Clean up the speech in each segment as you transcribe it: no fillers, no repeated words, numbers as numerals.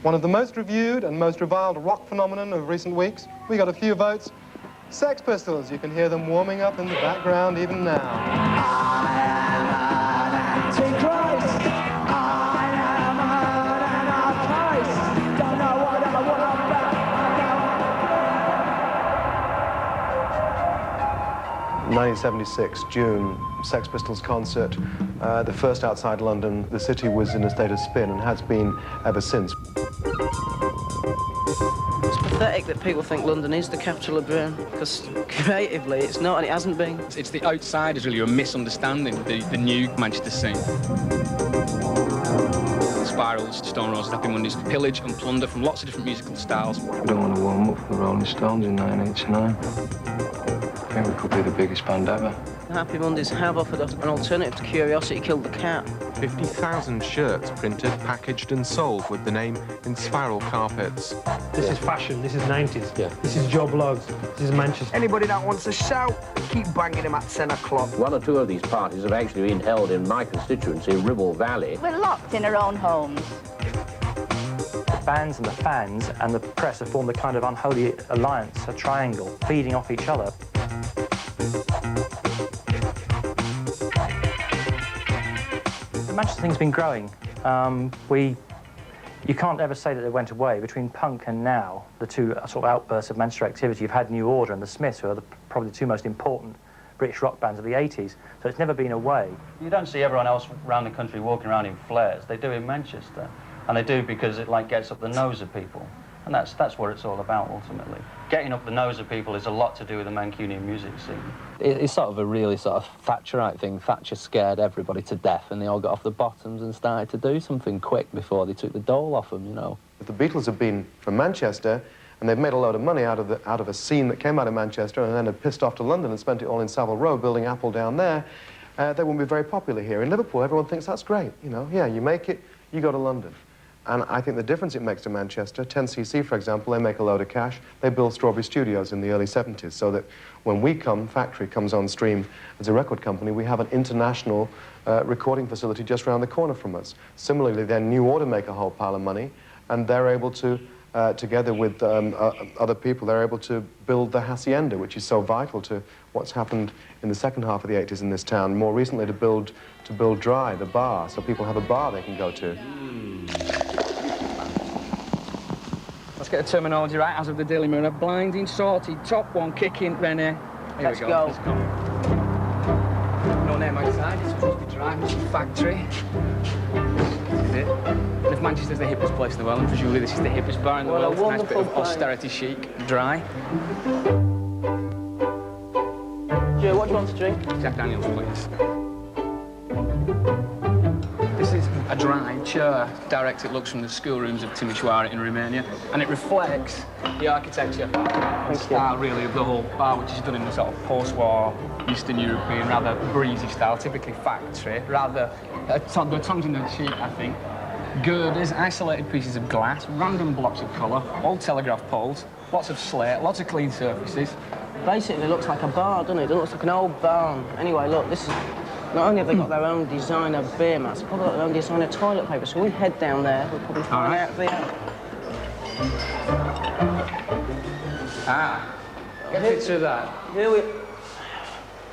One of the most reviewed and most reviled rock phenomenon of recent weeks. We got a few votes. Sex Pistols, you can hear them warming up in the background even now. I am an Antichrist. I am an Antichrist. Don't know what I want about. 1976, June, Sex Pistols concert. The first outside London. The city was in a state of spin and has been ever since. It's pathetic that people think London is the capital of Britain, because creatively it's not, and it hasn't been. It's the outsiders really who are misunderstanding the new Manchester scene. Spirals, Stone Roses, Happy Mondays, pillage and plunder from lots of different musical styles. We don't want to warm up for the Rolling Stones in 1989. I think we could be the biggest band ever. The Happy Mondays have offered an alternative to Curiosity Killed the Cat. 50,000 shirts printed, packaged and sold with the name in spiral carpets. This is fashion, this is 90s. Yeah. This is Joe Blogs, this is Manchester. Anybody that wants to shout, keep banging them at 10 o'clock. One or two of these parties have actually been held in my constituency, Ribble Valley. We're locked in our own homes. The bands and the fans and the press have formed a kind of unholy alliance, a triangle, feeding off each other. The Manchester thing's been growing. You can't ever say that it went away. Between punk and now, the two sort of outbursts of Manchester activity, you've had New Order and the Smiths, who are probably the two most important British rock bands of the 80s, so it's never been away. You don't see everyone else around the country walking around in flares. They do in Manchester, and they do because it gets up the nose of people. And that's what it's all about, ultimately. Getting up the nose of people is a lot to do with the Mancunian music scene. It's sort of a really sort of Thatcherite thing. Thatcher scared everybody to death, and they all got off the bottoms and started to do something quick before they took the dole off them, you know. The Beatles have been from Manchester, and they've made a load of money out of a scene that came out of Manchester and then had pissed off to London and spent it all in Savile Row building Apple down there. They won't be very popular here. In Liverpool, everyone thinks that's great, you know. Yeah, you make it, you go to London. And I think the difference it makes to Manchester, 10cc, for example, they make a load of cash. They built Strawberry Studios in the early 70s, so that when we come, Factory comes on stream as a record company, we have an international recording facility just around the corner from us. Similarly, then New Order make a whole pile of money, and they're able to, together with other people, they're able to build the Hacienda, which is so vital to what's happened in the second half of the 80s in this town. More recently, to build Dry, the bar, so people have a bar they can go to. Let's get the terminology right. As of the Daily Mirror, blinding, sorted, top one, kicking, Rennie. Let's go. Let's go. No name outside, it's supposed to be Dry, which is Factory. This is it. And if Manchester's the hippest place in the world, and presumably this is the hippest bar in the world, nice bit of austerity chic, Dry. Joe, what do you want to drink? Jack Daniels, please. This is a Dry chair. Direct it looks from the schoolrooms of Timișoara in Romania, and it reflects the architecture and style, really, of the whole bar, which is done in a sort of post-war, Eastern European, rather breezy style, typically Factory, rather the tongues in the cheek, I think. Girders, isolated pieces of glass, random blocks of colour, old telegraph poles, lots of slate, lots of clean surfaces. Basically, it looks like a bar, doesn't it? It looks like an old barn. Anyway, look, this is... Not only have they got their own designer beer mats, they've probably got their own designer toilet paper, so we head down there, we'll probably find out the... Get a picture of that. Here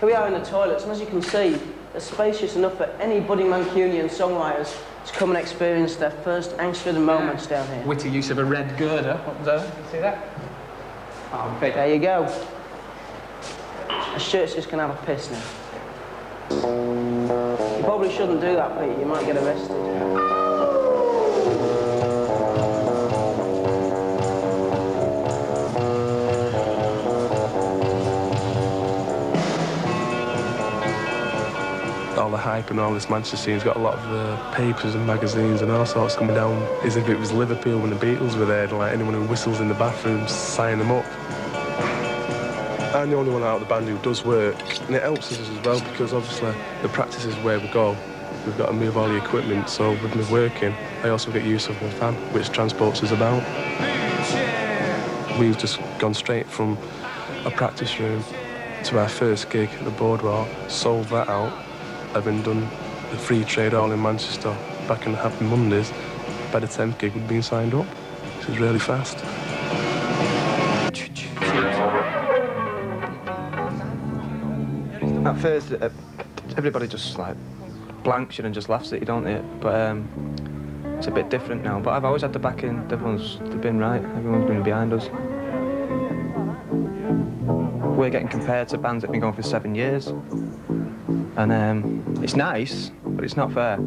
we are in the toilets, and as you can see, they're spacious enough for any budding Mancunian songwriters to come and experience their first angst-ridden moments down here. Witty use of a red girder up there. You see that? Oh, there you go. A shirt's just gonna have a piss now. You probably shouldn't do that, Pete. You might get arrested. All the hype and all this Manchester scene's got a lot of papers and magazines and all sorts coming down as if it was Liverpool when the Beatles were there, and like anyone who whistles in the bathroom, sign them up. I'm the only one out of the band who does work, and it helps us as well because obviously the practice is where we go. We've got to move all the equipment, so with me working, I also get use of my van, which transports us about. We've just gone straight from a practice room to our first gig at the Boardwalk, sold that out, having done the free trade all in Manchester back in the Happy Mondays. By the 10th gig, we'd been signed up. This is really fast. At first, everybody just like blanks you and just laughs at you, don't they? But it's a bit different now. But I've always had the backing. They've been right. Everyone's been behind us. We're getting compared to bands that have been going for 7 years, and it's nice, but it's not fair.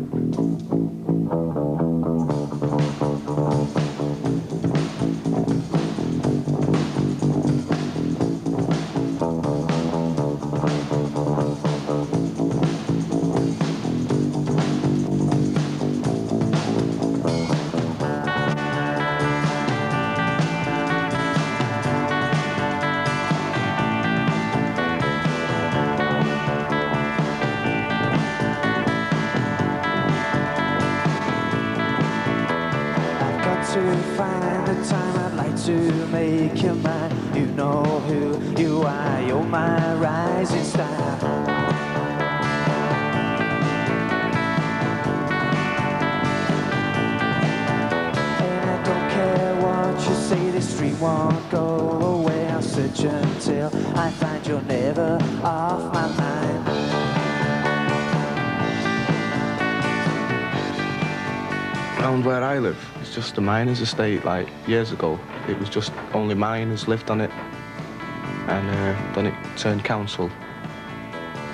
To find the time I'd like to make you mine. You know who you are, you're my rising star. And I don't care what you say, the street won't go away. I'll search until I find you're never off my mind. Around where I live, it's just a miners' estate. Like years ago, it was just only miners lived on it, and then it turned council.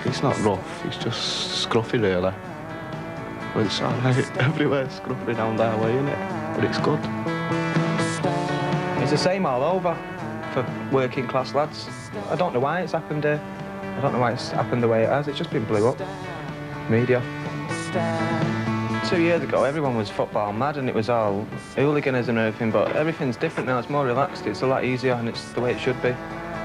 It's not rough, it's just scruffy really. But it's alright, everywhere's scruffy down our way, innit? But it's good. It's the same all over for working class lads. I don't know why it's happened here. I don't know why it's happened the way it has. It's just been blew up. Media. 2 years ago, everyone was football mad and it was all hooliganism and everything, but everything's different now. It's more relaxed, it's a lot easier, and it's the way it should be.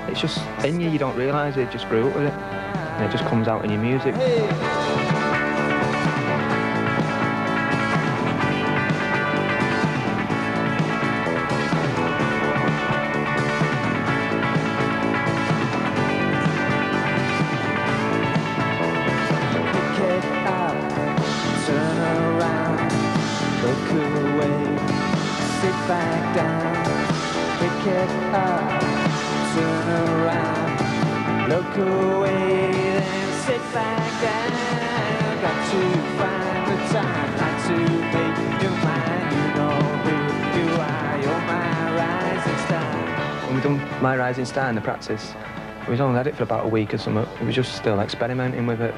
It's just in you don't realise it, you just grew up with it, and it just comes out in your music. Back down, pick it up, turn around, look away, then sit back down. Got to find the time, like to make you mine. You know who you are, you're my rising star. When we done My Rising Star in the practice, we only had it for about a week or something. We were just still experimenting with it.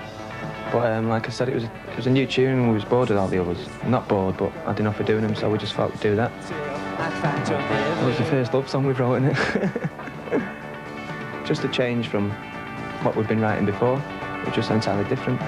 But like I said, it was a new tune and we was bored with all the others. Not bored, but I didn't know for doing them, so we just thought we'd do that. It was the first love song we've wrote in it. Just a change from what we've been writing before. It was just entirely different.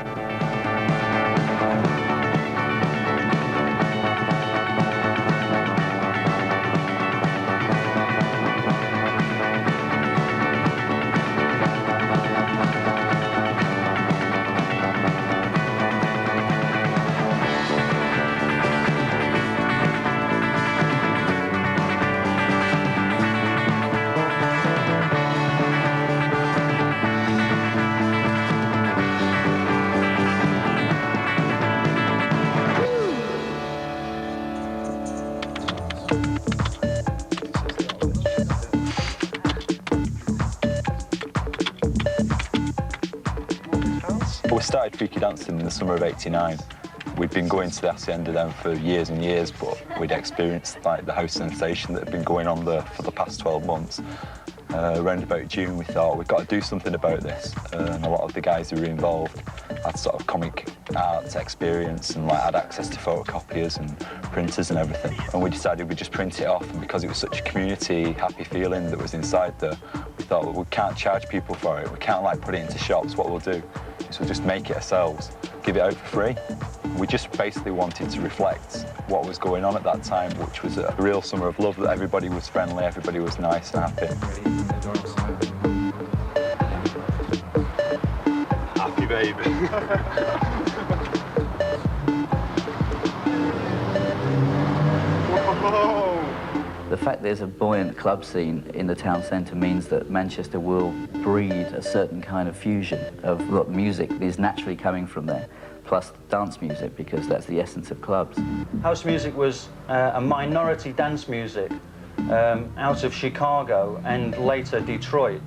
We started freaky dancing in the summer of '89. We'd been going to the Hacienda then for years and years, but we'd experienced like the house sensation that had been going on there for the past 12 months. Around about June, we thought we've got to do something about this. And a lot of the guys who were involved had sort of comic arts experience and like had access to photocopiers and printers and everything. And we decided we'd just print it off, and because it was such a community happy feeling that was inside there, we thought, well, we can't charge people for it. We can't like put it into shops. What we'll do is we'll just make it ourselves, give it out for free. We just basically wanted to reflect what was going on at that time, which was a real summer of love, that everybody was friendly, everybody was nice and happy. baby. The fact there's a buoyant club scene in the town centre means that Manchester will breed a certain kind of fusion of what music is naturally coming from there, plus dance music, because that's the essence of clubs. House music was a minority dance music out of Chicago and later Detroit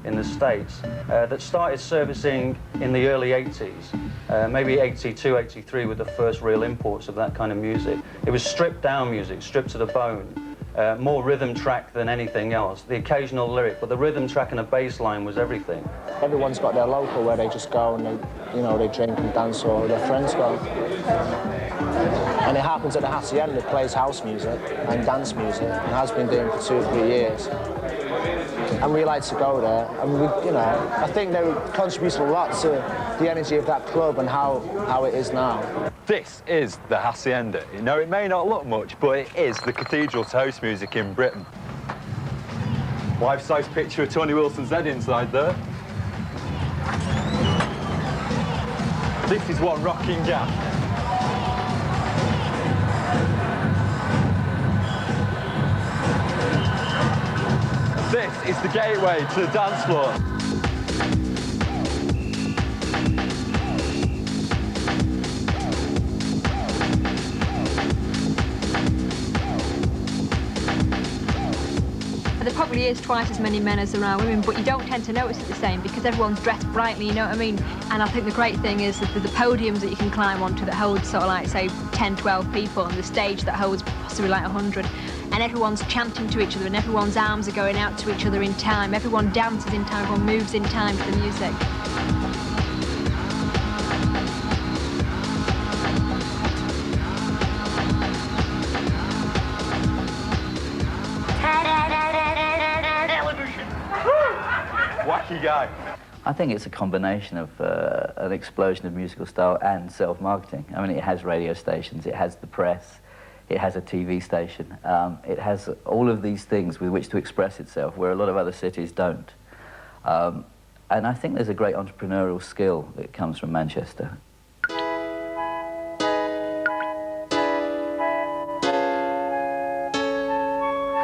in the States that started servicing in the early 80s, maybe 82, 83 were the first real imports of that kind of music. It was stripped down music, stripped to the bone. More rhythm track than anything else. The occasional lyric, but the rhythm track and a bass line was everything. Everyone's got their local where they just go and they drink and dance, or their friends go. And it happens at the Hacienda, it plays house music and dance music, and has been doing for 2 or 3 years. And we like to go there, and I think they contributed a lot to the energy of that club and how it is now. This is the Hacienda. You know, it may not look much, but it is the cathedral to house music in Britain. Life-size picture of Tony Wilson's head inside there. This is one rocking gaff. This is the gateway to the dance floor. There probably is twice as many men as there are women, but you don't tend to notice it the same because everyone's dressed brightly, you know what I mean? And I think the great thing is that the podiums that you can climb onto that hold sort of like, say, 10, 12 people, and the stage that holds possibly like 100. And everyone's chanting to each other, and everyone's arms are going out to each other in time. Everyone dances in time, everyone moves in time to the music. Wacky guy. I think it's a combination of an explosion of musical style and self-marketing. I mean, it has radio stations, it has the press, it has a TV station, it has all of these things with which to express itself, where a lot of other cities don't. And I think there's a great entrepreneurial skill that comes from Manchester.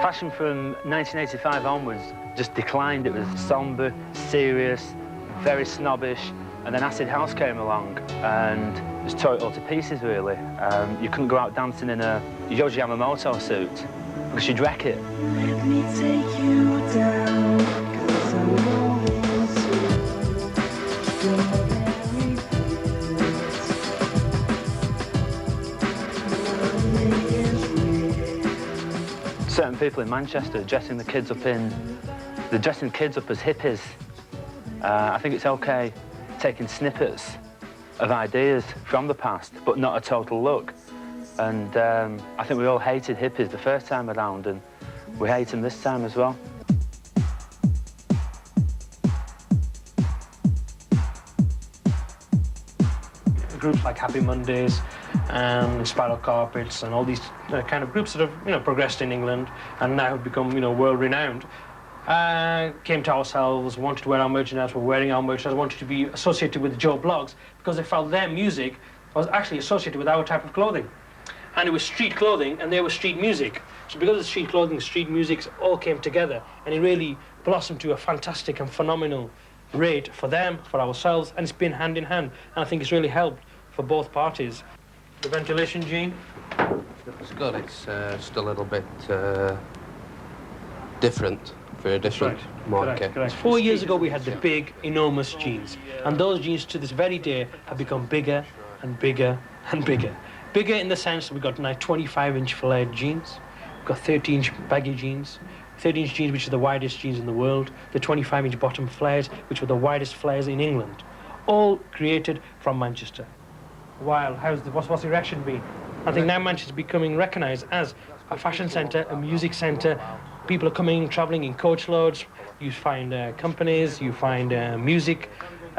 Fashion from 1985 onwards just declined. It was sombre, serious, very snobbish, and then acid house came along and just tore it all to pieces, really. You couldn't go out dancing in a Yohji Yamamoto suit because you'd wreck it. Let me take you down, 'cause I'm always certain people in Manchester dressing the kids up they're dressing kids up as hippies. I think it's okay taking snippets of ideas from the past, but not a total look. And I think we all hated hippies the first time around, and we hate them this time as well. Groups like Happy Mondays and Spiral Carpets and all these kind of groups that have progressed in England and now have become world renowned, came to ourselves, wanted to wear our merchandise, were wearing our merchandise, wanted to be associated with the Joe Blogs because they felt their music was actually associated with our type of clothing. And it was street clothing and they were street music. So because of street clothing, street music all came together, and it really blossomed to a fantastic and phenomenal rate for them, for ourselves, and it's been hand in hand. And I think it's really helped for both parties. The ventilation, Gene? It's good. It's just a little bit different for a different market. Correct. 4 years ago we had the big, enormous jeans, and those jeans to this very day have become bigger and bigger and bigger. Bigger in the sense that we've got now 25-inch flared jeans, we've got 30-inch baggy jeans, 30-inch jeans which are the widest jeans in the world, the 25-inch bottom flares which were the widest flares in England, all created from Manchester. Wow, what's the reaction been? I think now Manchester is becoming recognised as a fashion centre, a music centre. People are coming, travelling in coach loads. You find companies, you find music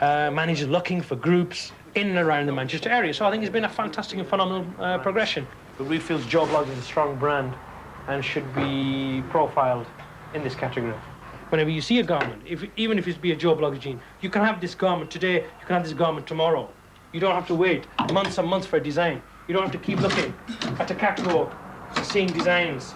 managers looking for groups in and around the Manchester area. So I think it's been a fantastic and phenomenal progression. We feel Joe Blogs is a strong brand and should be profiled in this category. Whenever you see a garment, even if it's be a Joe Bloggs jean, you can have this garment today, you can have this garment tomorrow. You don't have to wait months and months for a design. You don't have to keep looking at a catwalk, seeing designs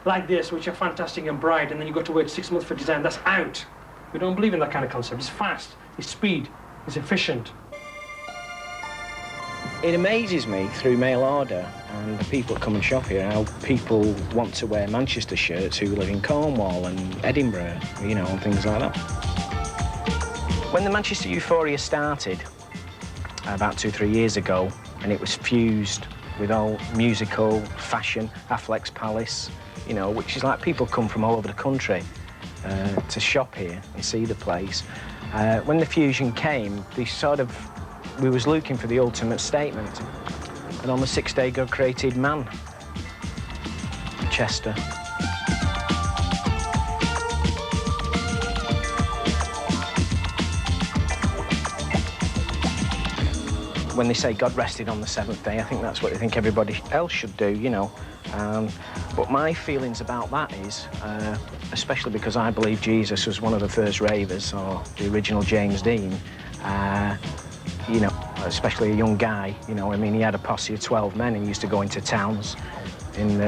like this, which are fantastic and bright, and then you've got to wait 6 months for design. That's out. We don't believe in that kind of concept. It's fast, it's speed, it's efficient. It amazes me through mail order and the people that come and shop here how people want to wear Manchester shirts who live in Cornwall and Edinburgh, you know, and things like that. When the Manchester Euphoria started about 2-3 years ago, and it was fused with all musical, fashion, Affleck's Palace, you know, which is like people come from all over the country to shop here and see the place. When the fusion came, we was looking for the ultimate statement. And on the 6th day, God created man, Chester. When they say God rested on the 7th day, I think that's what they think everybody else should do, you know. But my feelings about that is, especially because I believe Jesus was one of the first ravers, or the original James Dean, you know, especially a young guy, you know, I mean, he had a posse of 12 men and used to go into towns in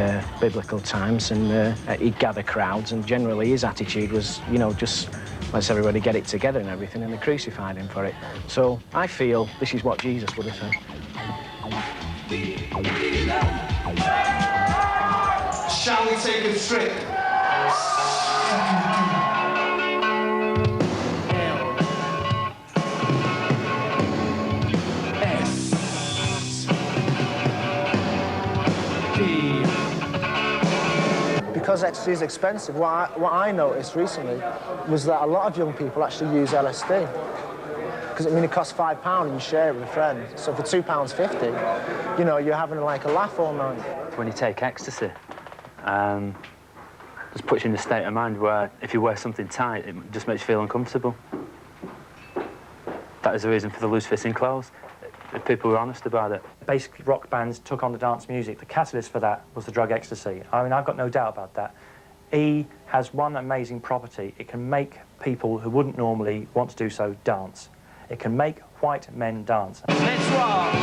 biblical times, and he'd gather crowds, and generally his attitude was, you know, just let's everybody get it together and everything, and they crucified him for it. So I feel this is what Jesus would have said. Shall we take a trip? Because ecstasy is expensive, what I noticed recently was that a lot of young people actually use LSD. Because, I mean, it costs £5 and you share it with a friend. So for £2.50, you know, you're having like a laugh all night. When you take ecstasy, just puts you in a state of mind where if you wear something tight, it just makes you feel uncomfortable. That is the reason for the loose-fitting clothes, if people were honest about it. Basically, rock bands took on the dance music. The catalyst for that was the drug ecstasy. I mean, I've got no doubt about that. E has one amazing property. It can make people who wouldn't normally want to do so dance. It can make white men dance. Let's rock!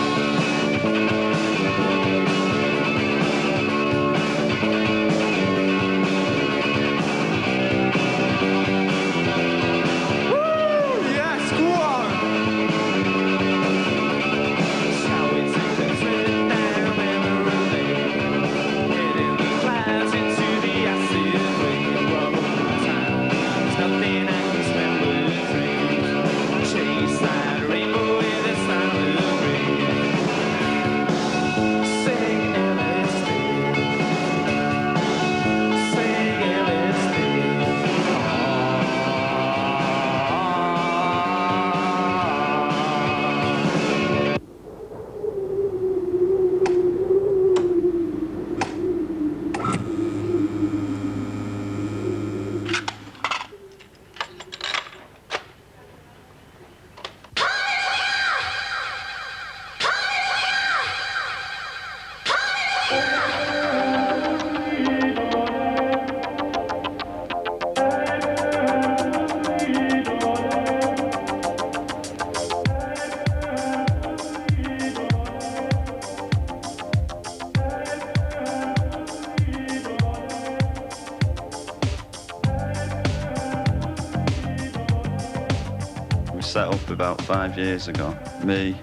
Set up about 5 years ago. Me,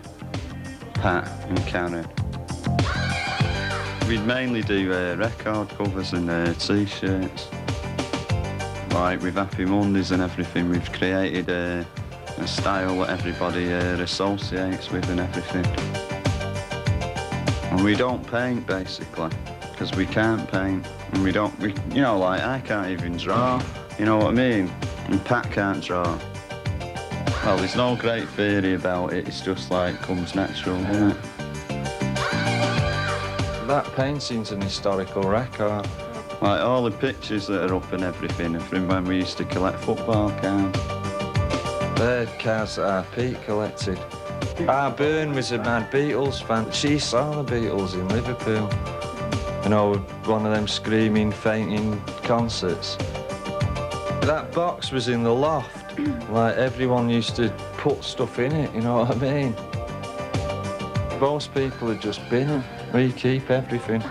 Pat and Karen. We'd mainly do record covers and t-shirts. Like with Happy Mondays and everything, we've created a style that everybody associates with and everything. And we don't paint, basically, because we can't paint. And you know, like, I can't even draw, you know what I mean? And Pat can't draw. Well, there's no great theory about it, it's just like, comes natural, isn't it? That painting's an historical record. Like, all the pictures that are up and everything are from when we used to collect football cards. They're cards that our Pete collected. Our Byrne was a mad Beatles fan. She saw the Beatles in Liverpool. You know, one of them screaming, fainting concerts. That box was in the loft. Like, everyone used to put stuff in it, you know what I mean? Most people had just been where you keep everything.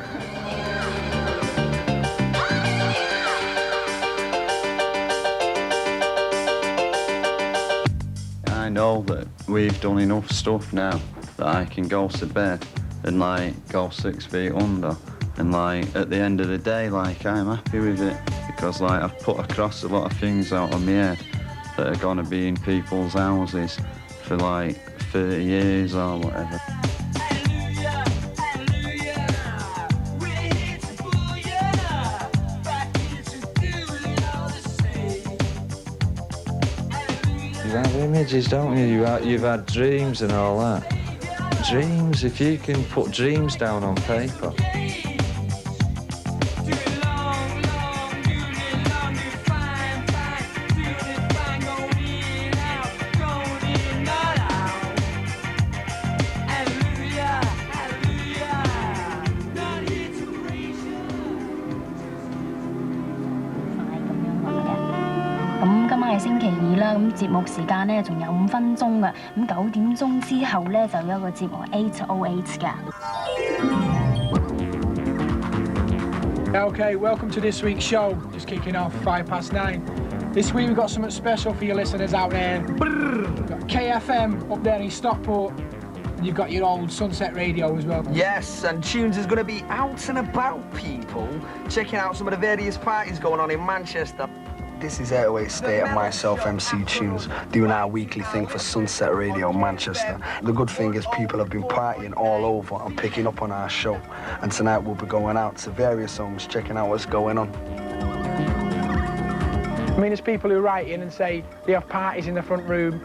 I know that we've done enough stuff now that I can go to bed and, like, go 6 feet under. And, like, at the end of the day, like, I'm happy with it. Because, like, I've put across a lot of things out of my head that are going to be in people's houses for, like, 30 years or whatever. You have images, don't you? You've had dreams and all that. Dreams, if you can put dreams down on paper.節目時間咧仲有5分鐘嘅，咁9點鐘之後咧就有一個節目808㗎。Okay, welcome to this week's show. Just kicking off 9:05. This week we've got something special for your listeners out there. We've got KFM up there in Stockport. And you've got your old Sunset Radio as well. Yes, and Tunes is going to be out and about, people, checking out some of the various parties going on in Manchester. This is 808 State and myself, MC Tunes, doing our weekly thing for Sunset Radio Manchester. The good thing is people have been partying all over and picking up on our show. And tonight we'll be going out to various homes, checking out what's going on. I mean, there's people who write in and say they have parties in the front room.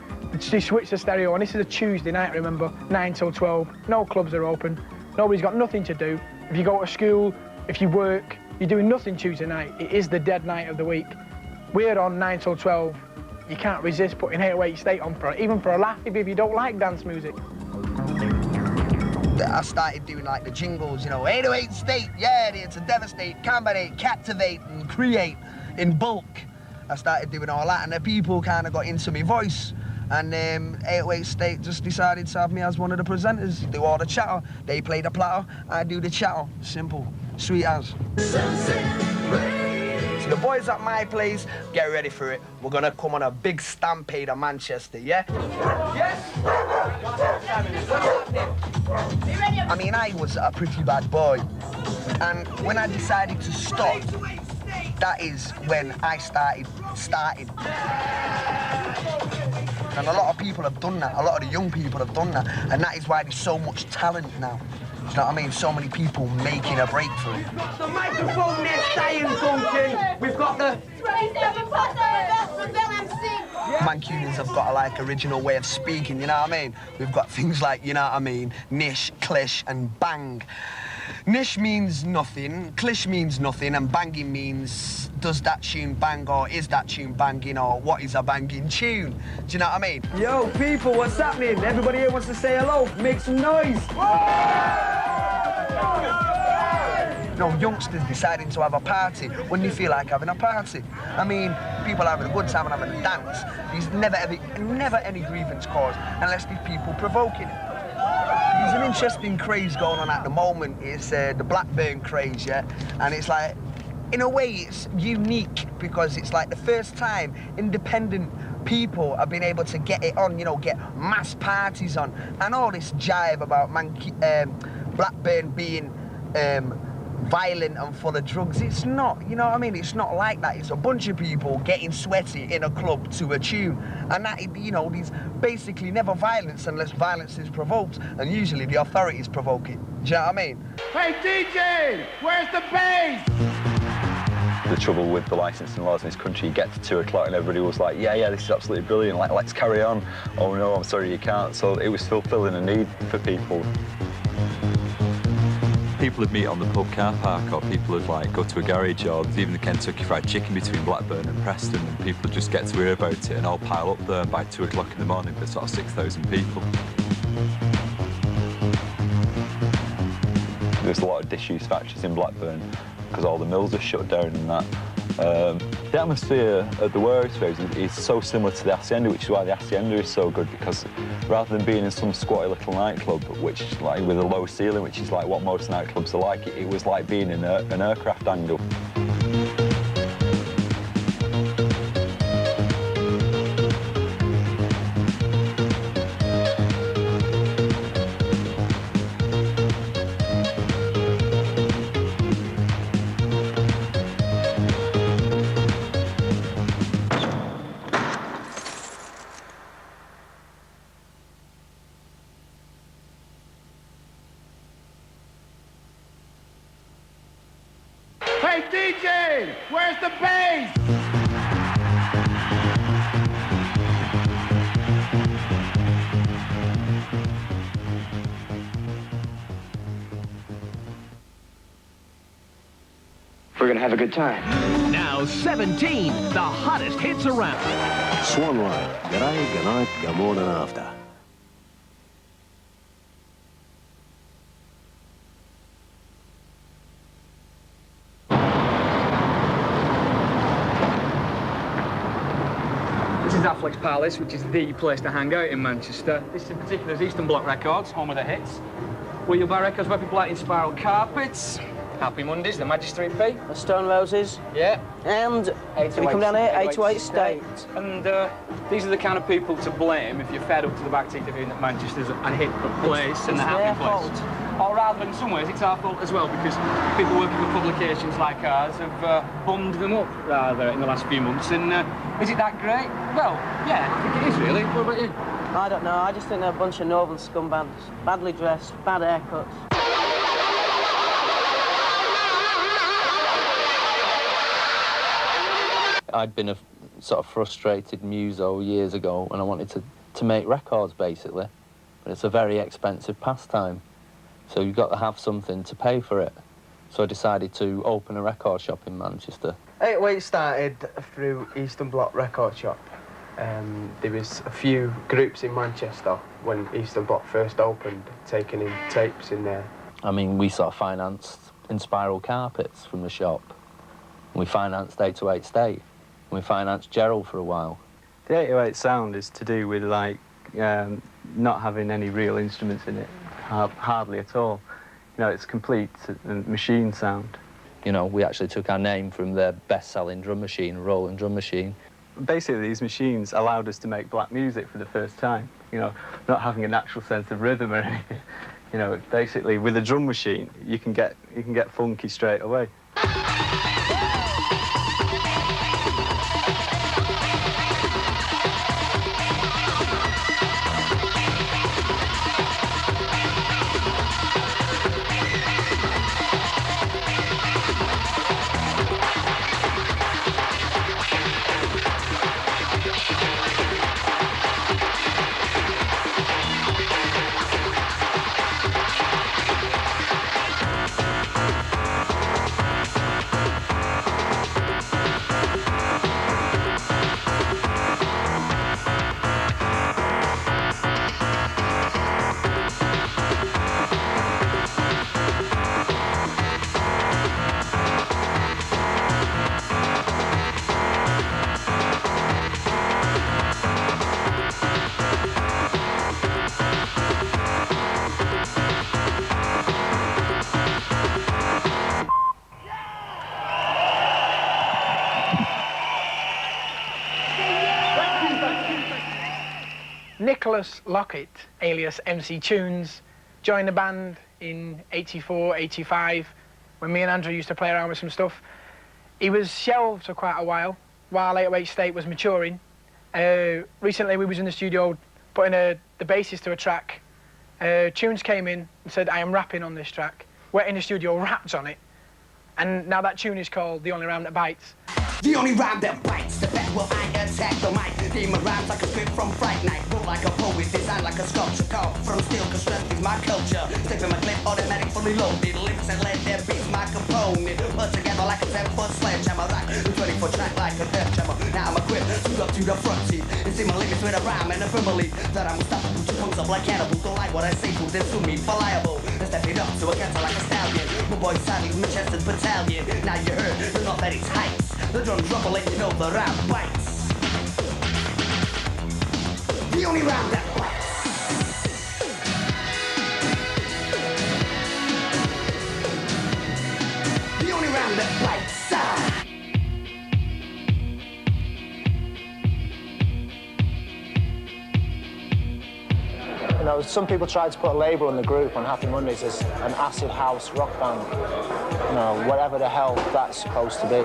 They switch the stereo on. This is a Tuesday night, remember, 9 till 12. No clubs are open. Nobody's got nothing to do. If you go to school, if you work, you're doing nothing Tuesday night. It is the dead night of the week. We're on 9 till 12. You can't resist putting 808 State on, even for a laugh, if you don't like dance music. I started doing like the jingles, you know, 808 State, yeah, it's a devastate, combinate, captivate, and create in bulk. I started doing all that, and the people kind of got into my voice. And 808 State just decided to have me as one of the presenters. Do all the chatter, they play the platter, I do the chatter. Simple, sweet as. The boys at my place, get ready for it. We're gonna come on a big stampede of Manchester, yeah? Yes! I mean, I was a pretty bad boy. And when I decided to stop, that is when I started. And a lot of people have done that. A lot of the young people have done that. And that is why there's so much talent now. Do you know what I mean? So many people making a breakthrough. We've got the microphone there staying, Duncan. We've got the... 27 plus the Bill MC. Mancunians have got a, like, original way of speaking, you know what I mean? We've got things like, you know what I mean, nish, clish, and bang. Nish means nothing, clish means nothing, and banging means does that tune bang, or is that tune banging, or what is a banging tune? Do you know what I mean? Yo, people, what's happening? Everybody here wants to say hello. Make some noise. No, youngsters deciding to have a party when they feel like having a party. I mean, people are having a good time and having a dance. There's never any grievance caused unless these people provoking it. There's an interesting craze going on at the moment. It's the Blackburn craze, yeah? And it's like, in a way, it's unique because it's like the first time independent people have been able to get it on, you know, get mass parties on. And all this jive about Blackburn being violent and full of drugs. It's not, you know what I mean? It's not like that. It's a bunch of people getting sweaty in a club to a tune. And that, you know, there's basically never violence unless violence is provoked. And usually the authorities provoke it. Do you know what I mean? Hey, DJ, where's the bass? The trouble with the licensing laws in this country, you get to 2 o'clock and everybody was like, yeah, this is absolutely brilliant, like, let's carry on. Oh no, I'm sorry, you can't. So it was fulfilling a need for people. People would meet on the pub car park, or people would like go to a garage, or there's even the Kentucky Fried Chicken between Blackburn and Preston, and people would just get to hear about it and all pile up there. By 2 o'clock in the morning, there's sort of 6,000 people. There's a lot of disused factories in Blackburn because all the mills are shut down and that. The atmosphere at the War Space is so similar to the Hacienda, which is why the Hacienda is so good, because rather than being in some squatty little nightclub, which like with a low ceiling, which is like what most nightclubs are like, it was like being in an aircraft hangar. Hey, DJ, where's the bass? We're gonna have a good time. Now 17, the hottest hits around. Swan Line, Garay, Ganart, Gamon, and After. This is Affleck's Palace, which is the place to hang out in Manchester. This in particular is Eastern Bloc Records, home of the hits. Wheelbar Records, where people like in spiral carpets. Happy Mondays, the Madchester EP. The Stone Roses. Yeah. And if you come down here, 828 State. And these are the kind of people to blame if you're fed up to the back teeth of being that Manchester's a hit place and a happy place. Or rather, in some ways, it's our fault as well, because people working for publications like ours have bummed them up, rather, in the last few months. And is it that great? Well, yeah, I think it is, really. What about you? I don't know, I just think they're a bunch of northern scumbags. Badly dressed, bad haircuts. I'd been a sort of frustrated muso years ago, and I wanted to make records, basically. But it's a very expensive pastime, so you've got to have something to pay for it. So I decided to open a record shop in Manchester. 808 started through Eastern Bloc Record Shop. There was a few groups in Manchester when Eastern Bloc first opened, taking in tapes in there. I mean, we sort of financed in spiral carpets from the shop. We financed 808 State. We financed Gerald for a while. The 808 sound is to do with, like, not having any real instruments in it, hardly at all. You know, it's complete machine sound. You know, we actually took our name from their best-selling drum machine, Roland drum machine. Basically, these machines allowed us to make black music for the first time, you know, not having a natural sense of rhythm or anything. You know, basically, with a drum machine, you can get funky straight away. Nicholas Lockett, alias MC Tunes, joined the band in 84, 85, when me and Andrew used to play around with some stuff. He was shelved for quite a while 808 State was maturing. Recently we was in the studio putting the basis to a track. Tunes came in and said, I am rapping on this track. Went in the studio, rapped on it. And now that tune is called The Only Rhyme That Bites. The only rhyme that bites, the fact will I attack the mic. Demon rhymes like a flip from Fright Night. Wrote like a poet, designed like a sculpture. Carved from steel, cause strength is my culture. Stepping my clip, automatic, fully loaded. Lyrics and lead, their beats, my component. Put together like a 10-foot sledgehammer. Rock the 24 track like a death jammer. Now I'm equipped, suit up to the front seat. And see my limits with a rhyme and a firm belief that I'm unstoppable. Two punks up like cannibals. Don't like what I say, so they sue me for liable. And step it up to a cancer like a stallion. My boy Sally, Manchester's battalion. Now you heard, but not that it's heights. The drums rumble and you know the rap bites. The only rap that bites. The only rap that bites. You know, some people tried to put a label on the group on Happy Mondays as an acid house rock band. You know, whatever the hell that's supposed to be.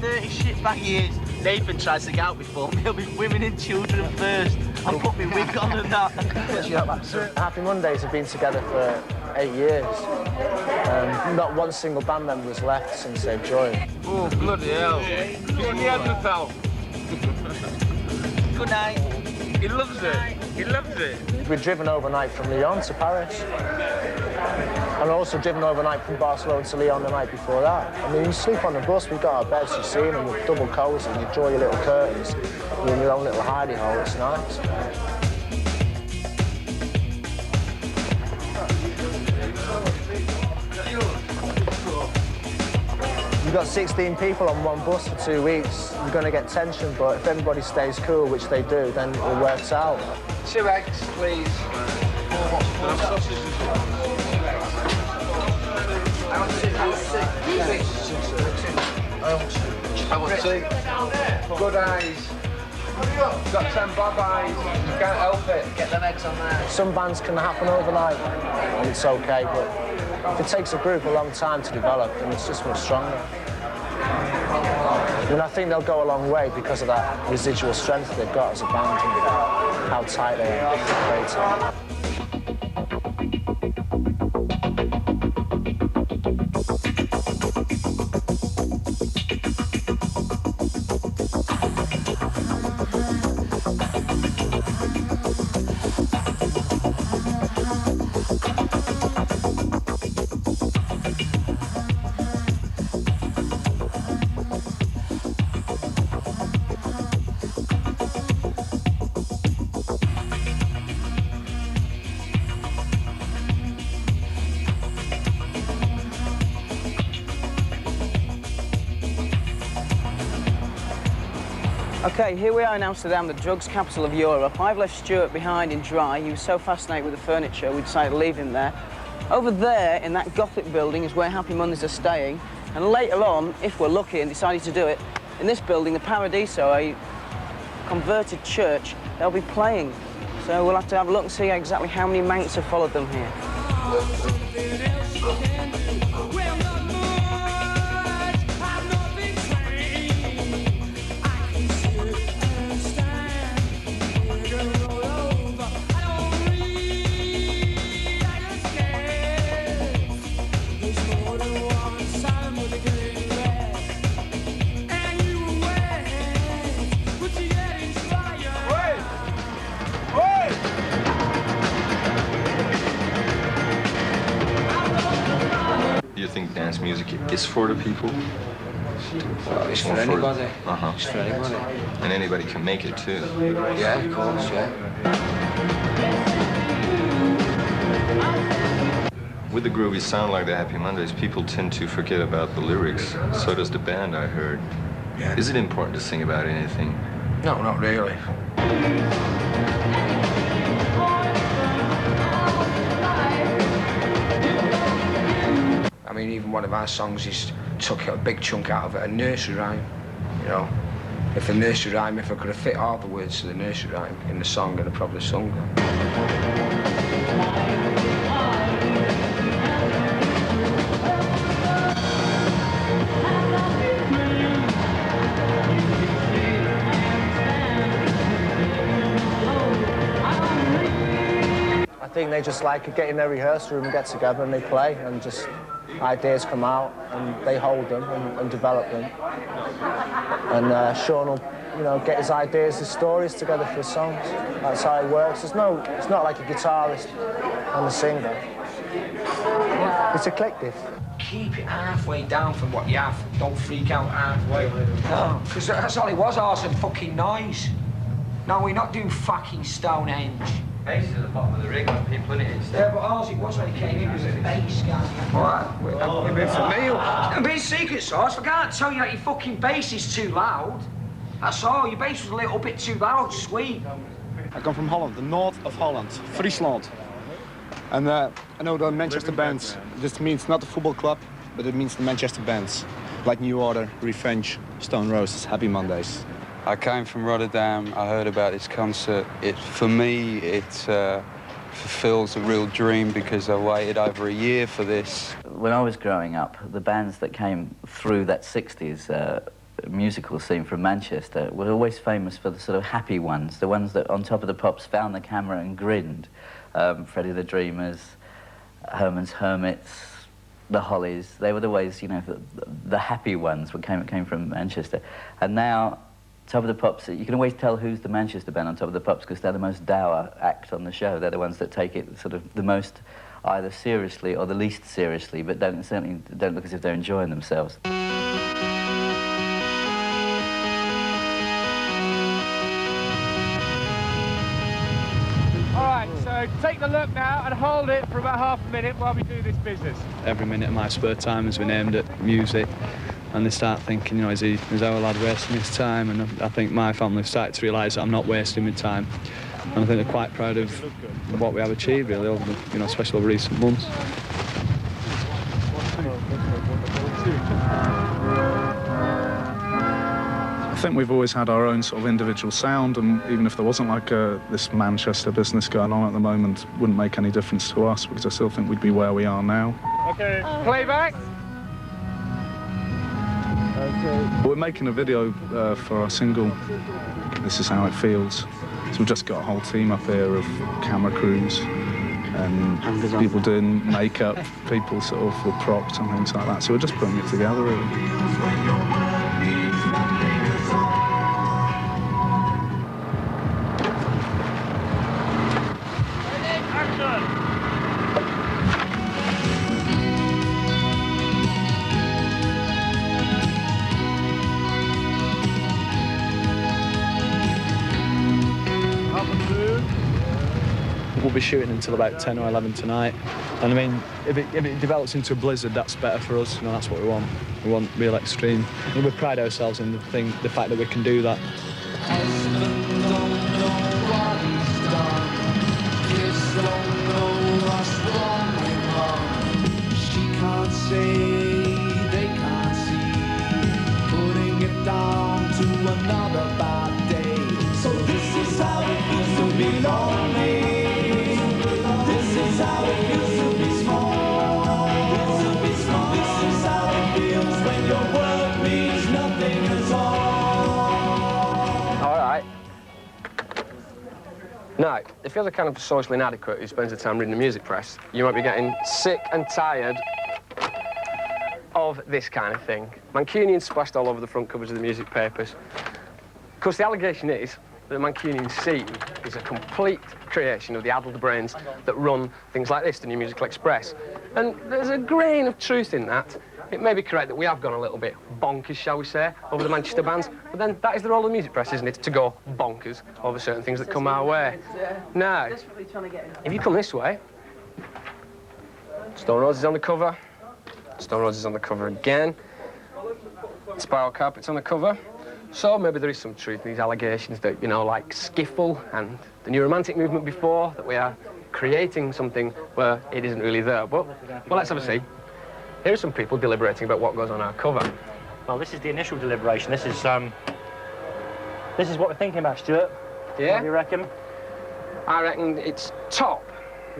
30 shitback years. Nathan tries to get out before me. He'll be women and children first. I'll put my wig on and that. Happy Mondays have been together for 8 years. Not one single band member has left since they've joined. Oh, bloody hell. He's Neanderthal. Good night. He loves it. He loves it. We've driven overnight from Lyon to Paris. And also driven overnight from Barcelona to Lyon the night before that. I mean, you sleep on the bus, we've got our beds, you've seen them, with double cosy, you draw your little curtains, you're in your own little hidey hole, it's nice. You've got 16 people on one bus for 2 weeks, you're going to get tension, but if everybody stays cool, which they do, then it works out. 2 eggs, please. I want 2. Good eyes. You've got 10 bob eyes. You can't help it. Get them eggs on there. Some bands can happen overnight, and it's okay, but if it takes a group a long time to develop, then it's just much stronger. And I think they'll go a long way because of that residual strength they've got as a band and how tight they are. Great time. Okay, here we are in Amsterdam, the drugs capital of Europe. I've left Stuart behind in Dry. He was so fascinated with the furniture, we decided to leave him there. Over there, in that Gothic building, is where Happy Mondays are staying. And later on, if we're lucky and decided to do it, in this building, the Paradiso, a converted church, they'll be playing. So we'll have to have a look and see exactly how many Mancs have followed them here. Dance music is for the people. Well, it's for anybody. Uh-huh. It's for anybody. And anybody can make it too. Yeah, of course, yeah. With the groovy sound like the Happy Mondays, people tend to forget about the lyrics. So does the band, I heard. Yeah. Is it important to sing about anything? No, not really. I mean, even one of our songs is took a big chunk out of it, a nursery rhyme, you know. If the nursery rhyme, if I could have fit all the words to the nursery rhyme in the song, I'd have probably sung them. I think they just like get in their rehearsal room and get together and they play and just ideas come out and they hold them and develop them. And Sean will, you know, get his ideas, his stories together for his songs. That's how it works. It's not like a guitarist and a singer. It's a collective. Keep it halfway down from what you have. Don't freak out halfway. No, because that's all it was, arse and fucking noise. No, we're not doing fucking Stonehenge. Bass is at the bottom of the rig when people in it. Yeah, but ours, it was when he came in, it was a bass guy. What? You mean for me? I'm being secret sauce. I can't tell you that your fucking bass is too loud. That's all. Your bass was a little bit too loud, sweet. I come from Holland, the north of Holland, Friesland. And I know the Manchester bands. This means not the football club, but it means the Manchester bands. Like New Order, Revenge, Stone Roses, Happy Mondays. I came from Rotterdam. I heard about this concert. For me, it fulfills a real dream because I waited over a year for this. When I was growing up, the bands that came through that 60s musical scene from Manchester were always famous for the sort of happy ones, the ones that on Top of the Pops found the camera and grinned. Freddie the Dreamers, Herman's Hermits, the Hollies, they were always, you know, the happy ones that came from Manchester. And now, Top of the Pops, you can always tell who's the Manchester band on Top of the Pops because they're the most dour act on the show. They're the ones that take it sort of the most either seriously or the least seriously, but certainly don't look as if they're enjoying themselves. All right, so take the look now and hold it for about half a minute while we do this business. Every minute of my spare time has been aimed at music. And they start thinking, you know, is our lad wasting his time? And I think my family have started to realise that I'm not wasting my time. And I think they're quite proud of what we have achieved, really, over the, you know, especially over recent months. I think we've always had our own sort of individual sound, and even if there wasn't like this Manchester business going on at the moment, it wouldn't make any difference to us because I still think we'd be where we are now. Okay, playback. We're making a video for our single, This Is How It Feels. So we've just got a whole team up here of camera crews and people doing makeup, people sort of with props and things like that. So we're just putting it together, really. We'll be shooting until about 10 or 11 tonight. And I mean, if it develops into a blizzard, that's better for us. You know, that's what we want. We want real extreme. And we pride ourselves in the fact that we can do that. She can't say, they can't see, putting it down to another bad day. So this is how it feels to be lonely. This is how it feels to be small. This is how it feels when your word means nothing at all. All right. Now, if you're the kind of socially inadequate who spends the time reading the music press, you might be getting sick and tired of this kind of thing. Mancunians splashed all over the front covers of the music papers. Of course, the allegation is that the Mancunian scene is a complete creation of the addled brains that run things like this, the New Musical Express. And there's a grain of truth in that. It may be correct that we have gone a little bit bonkers, shall we say, over the Manchester bands, but then that is the role of the music press, isn't it, to go bonkers over certain things that come our way. Now, if you come this way, Stone Roses on the cover, Stone Roses on the cover again, Spiral Carpet's on the cover. So maybe there is some truth in these allegations that, you know, like Skiffle and the New Romantic movement before, that we are creating something where it isn't really there. But, well, let's have a see. Here are some people deliberating about what goes on our cover. Well, this is the initial deliberation. This is what we're thinking about, Stuart. Yeah? What do you reckon? I reckon it's top.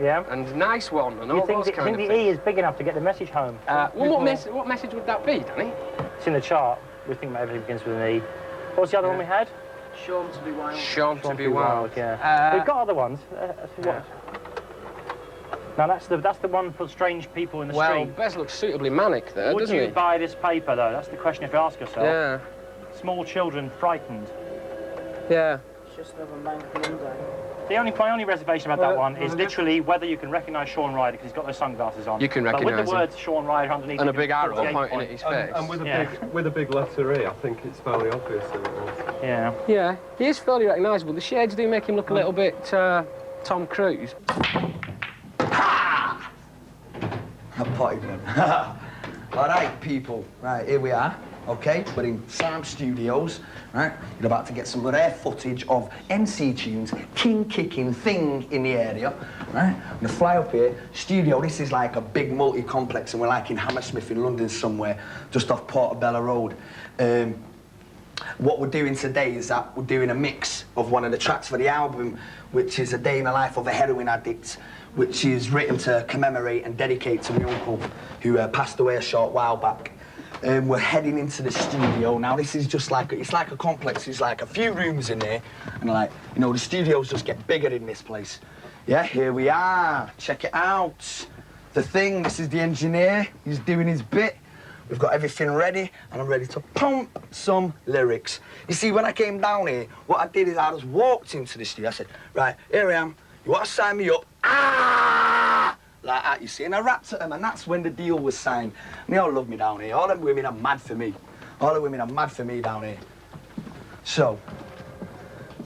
Yeah? And nice one, and You all think those kind of the things. E is big enough to get the message home? Well, what message would that be, Danny? It's in the chart. We think everything begins with an E. What was the other one we had? Sean to be wild. Sean to be wild. Yeah. We've got other ones. Now that's the one for strange people in the street. Well, Bez looks suitably manic there, doesn't he? Would you buy this paper though? That's the question if you ask yourself. Yeah. Small children frightened. Yeah. It's just another Mank Monday. My only reservation about that one is literally whether you can recognise Sean Ryder because he's got those sunglasses on. You can recognise recognise with the words Sean Ryder underneath. And a big arrow pointing at his face. And with a big letter E, I think it's fairly obvious who it is. Yeah. Yeah, he is fairly recognisable. The shades do make him look a little bit Tom Cruise. A potty one. All right, people. Right, here we are. Okay, we're in Sam Studios. Right, you're about to get some rare footage of MC Tunes, king kicking thing in the area. Right, I'm gonna fly up here. Studio. This is like a big multi-complex, and we're like in Hammersmith in London somewhere, just off Portobello Road. What we're doing today is that we're doing a mix of one of the tracks for the album, which is A Day in the Life of a Heroin Addict, which is written to commemorate and dedicate to my uncle, who passed away a short while back. We're heading into the studio now. This is just like, it's like a complex. There's like a few rooms in there, and like, you know, the studios just get bigger in this place. Yeah, here we are. Check it out. The Thing, this is the engineer. He's doing his bit. We've got everything ready, and I'm ready to pump some lyrics. You see, when I came down here, what I did is I just walked into the studio. I said, right, here I am. You want to sign me up? Ah! Like that, you see. And I rapped at them, and that's when the deal was signed. And they all love me down here. All them women are mad for me. All the women are mad for me down here. So,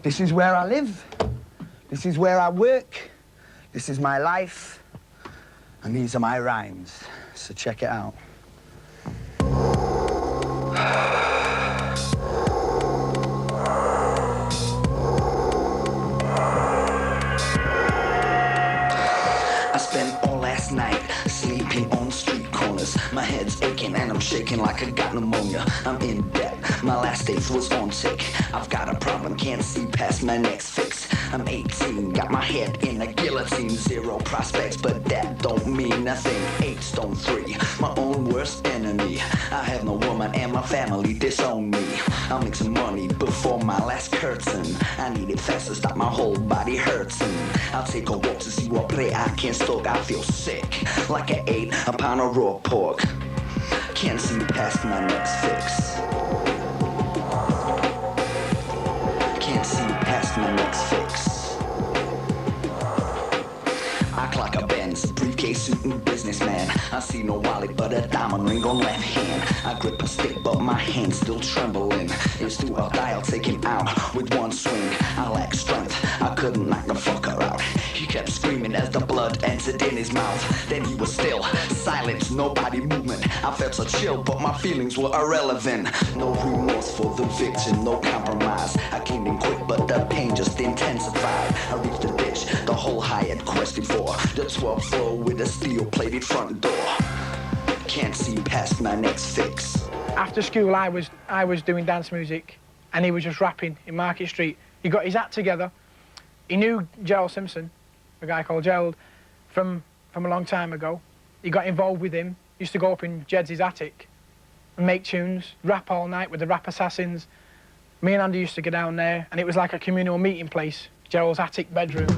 this is where I live. This is where I work. This is my life. And these are my rhymes. So check it out. I spent all last night sleeping on street corners. My head's aching and I'm shaking like I got pneumonia. I'm in debt, my last days was on tick. I've got a problem, can't see past my next fix. I'm 18, got my head in a guillotine. 0 prospects, but that don't mean nothing. 8 stone 3, my own worst enemy. I have no woman and my family disown me. I'll make some money before my last curtain. I need it fast to stop my whole body hurting. I'll take a walk to see what prey I can stalk. I feel sick, like I ate a pound of raw pork. Can't see past my next fix. Can't see past my next fix. I clock a Benz, briefcase, suit and businessman. I see no wallet but a diamond ring on left hand. I grip a stick but my hand's still trembling. It's too a dial taken out with one swing. I lack strength, I couldn't knock the fucker out. He kept screaming as the blood entered in his mouth. Then he was still, silent, no body movement. I felt a chill but my feelings were irrelevant. No remorse for the victim, no compromise. I came in quick but the pain just intensified. I reached the ditch, the hole I had quested for. The 12th floor with a steel-plated front door. Can't see past my next fix. After school, I was doing dance music, and he was just rapping in Market Street. He got his act together. He knew Gerald Simpson, a guy called Gerald, from a long time ago. He got involved with him. He used to go up in Jed's attic and make tunes, rap all night with the Rap Assassins. Me and Andy used to go down there, and it was like a communal meeting place, Gerald's attic bedroom.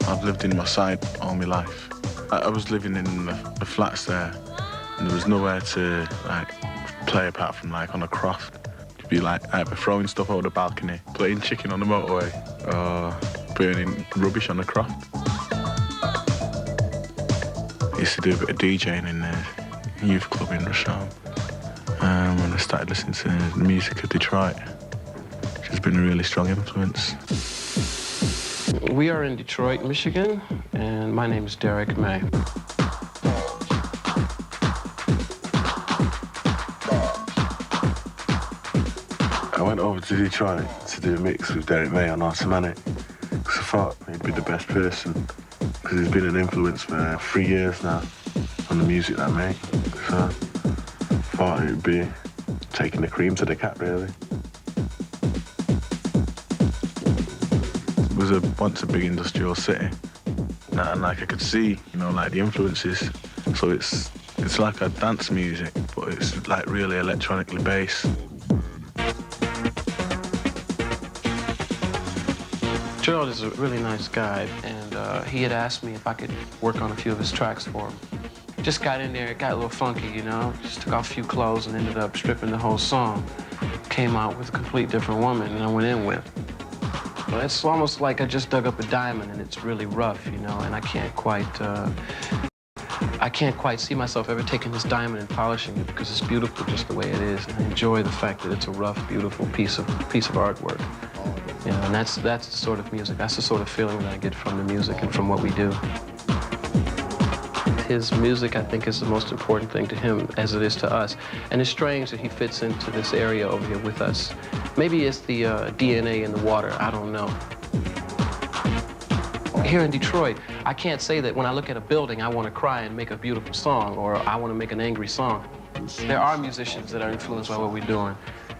I've lived in my side all my life. I was living in the flats there, and there was nowhere to like play apart from like on a croft. You'd be like either throwing stuff over the balcony, playing chicken on the motorway, or burning rubbish on the croft. I used to do a bit of DJing in the youth club in Rochelle. When I started listening to the music of Detroit, which has been a really strong influence. We are in Detroit, Michigan, and my name is Derek May. I went over to Detroit to do a mix with Derek May on Automatic because I thought he'd be the best person because he's been an influence for 3 years now on the music that I make. So I thought it would be taking the cream to the cap, really. It was once a big industrial city, and like I could see, you know, like the influences. So it's like a dance music, but it's like really electronically based. Gerald is a really nice guy, and he had asked me if I could work on a few of his tracks for him. Just got in there, it got a little funky, you know, just took off a few clothes and ended up stripping the whole song. Came out with a complete different woman, and I went in with. But it's almost like I just dug up a diamond, and it's really rough, you know, and I can't quite I can't quite see myself ever taking this diamond and polishing it because it's beautiful just the way it is. And I enjoy the fact that it's a rough, beautiful piece of artwork. You know, and that's the sort of music, that's the sort of feeling that I get from the music and from what we do. His music, I think, is the most important thing to him as it is to us. And it's strange that he fits into this area over here with us. Maybe it's the DNA in the water, I don't know. Here in Detroit, I can't say that when I look at a building, I want to cry and make a beautiful song, or I want to make an angry song. There are musicians that are influenced by what we're doing,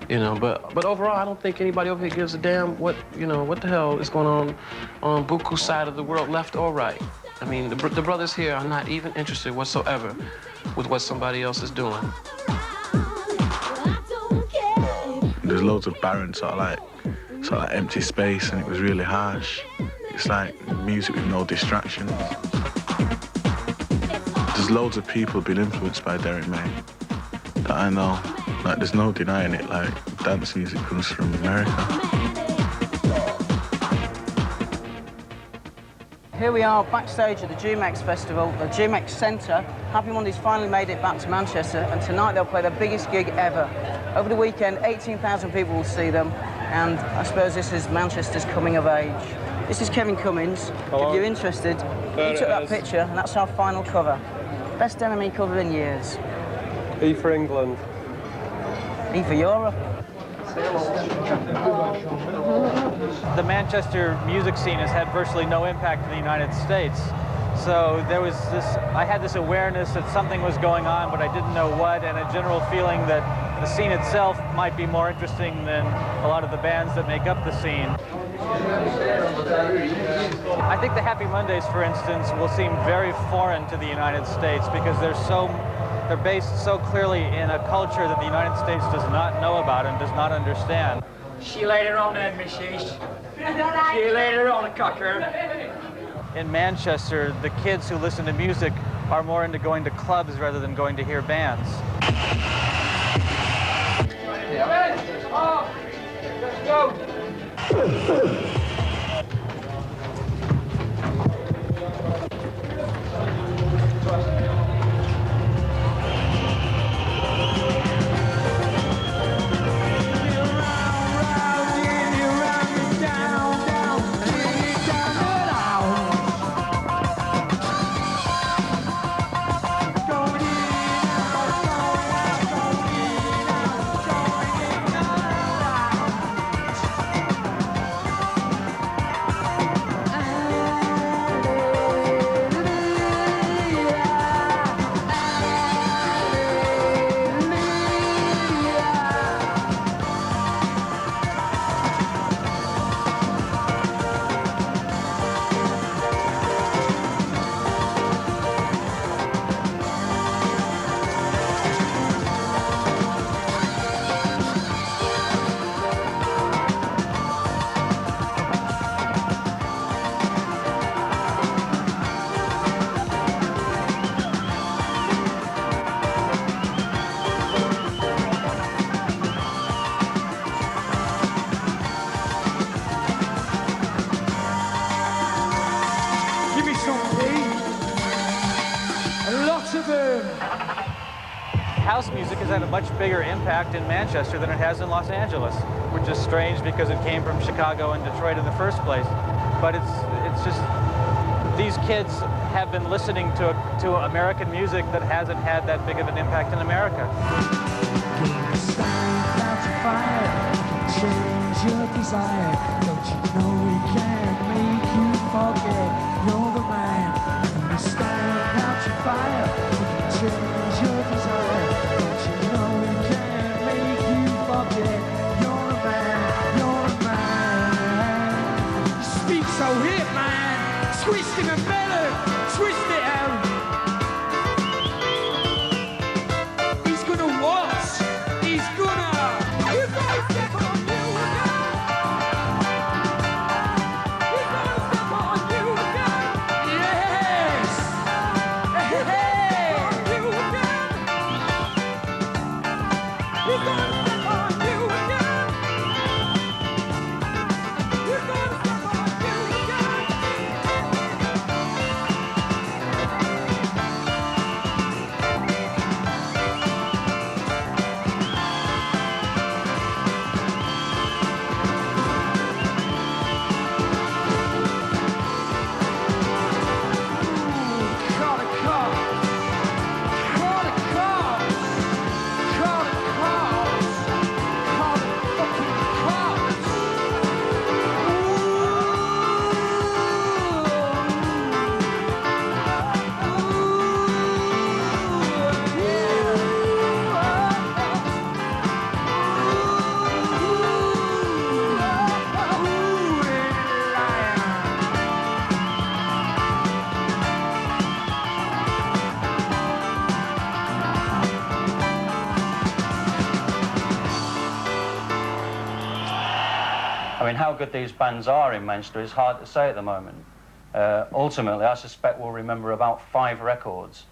you know, but overall, I don't think anybody over here gives a damn what the hell is going on Buku's side of the world, left or right. I mean, the brothers here are not even interested whatsoever with what somebody else is doing. There's loads of barren sort of like empty space, and it was really harsh. It's like music with no distractions. There's loads of people been influenced by Derek May that I know. Like, there's no denying it. Like, dance music comes from America. Here we are backstage at the GMX Festival, the GMX Centre. Happy Monday's finally made it back to Manchester, and tonight they'll play their biggest gig ever. Over the weekend, 18,000 people will see them, and I suppose this is Manchester's coming of age. This is Kevin Cummins. Hello. If you're interested, you took that picture, and that's our final cover. Best Enemy cover in years. E for England. E for Europe. The Manchester music scene has had virtually no impact in the United States. So there was I had this awareness that something was going on, but I didn't know what, and a general feeling that the scene itself might be more interesting than a lot of the bands that make up the scene. I think the Happy Mondays, for instance, will seem very foreign to the United States because they're based so clearly in a culture that the United States does not know about and does not understand. See you later on then, missus. See you later on, cocker. In Manchester, the kids who listen to music are more into going to clubs rather than going to hear bands. Let's go. House music has had a much bigger impact in Manchester than it has in Los Angeles, which is strange because it came from Chicago and Detroit in the first place. But it's just, these kids have been listening to American music that hasn't had that big of an impact in America. Change your desire. Don't you know we can make you forget you're the man? You stand out your fire. Change your desire. Don't you know we can make you forget you're the man? You're the man. You speak so hip, man. Twist in the middle. Twist it out. He's gonna waltz. He's gonna. You guys step on. how good these bands are in Manchester is hard to say at the moment. Ultimately, I suspect we'll remember about 5 records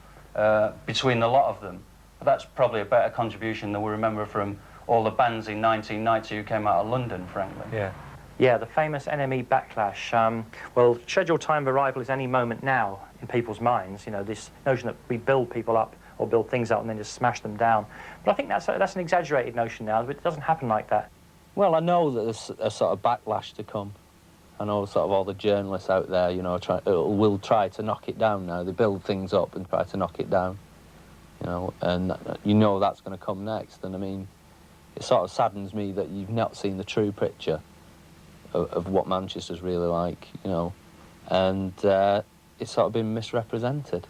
between the lot of them. But that's probably a better contribution than we remember from all the bands in 1990 who came out of London, frankly. Yeah. Yeah, the famous NME backlash. Well, scheduled time of arrival is any moment now in people's minds. You know, this notion that we build people up or build things up and then just smash them down. But I think that's an exaggerated notion now, but it doesn't happen like that. Well, I know that there's a sort of backlash to come. I know sort of all the journalists out there, you know, will try to knock it down now. They build things up and try to knock it down, you know, and you know that's going to come next. And I mean, it sort of saddens me that you've not seen the true picture of what Manchester's really like, you know, and it's sort of been misrepresented,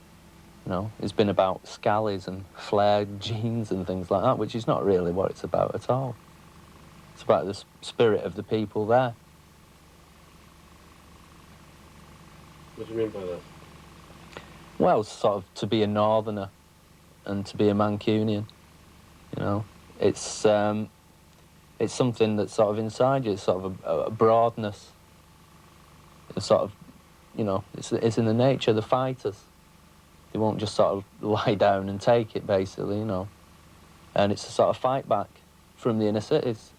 you know. It's been about scallies and flared jeans and things like that, which is not really what it's about at all. It's about the spirit of the people there. What do you mean by that? Well, sort of to be a northerner and to be a Mancunian, you know. It's something that's sort of inside you. It's sort of a broadness. It's sort of, you know, it's in the nature of the fighters. They won't just sort of lie down and take it, basically, you know. And it's a sort of fight back from the inner cities.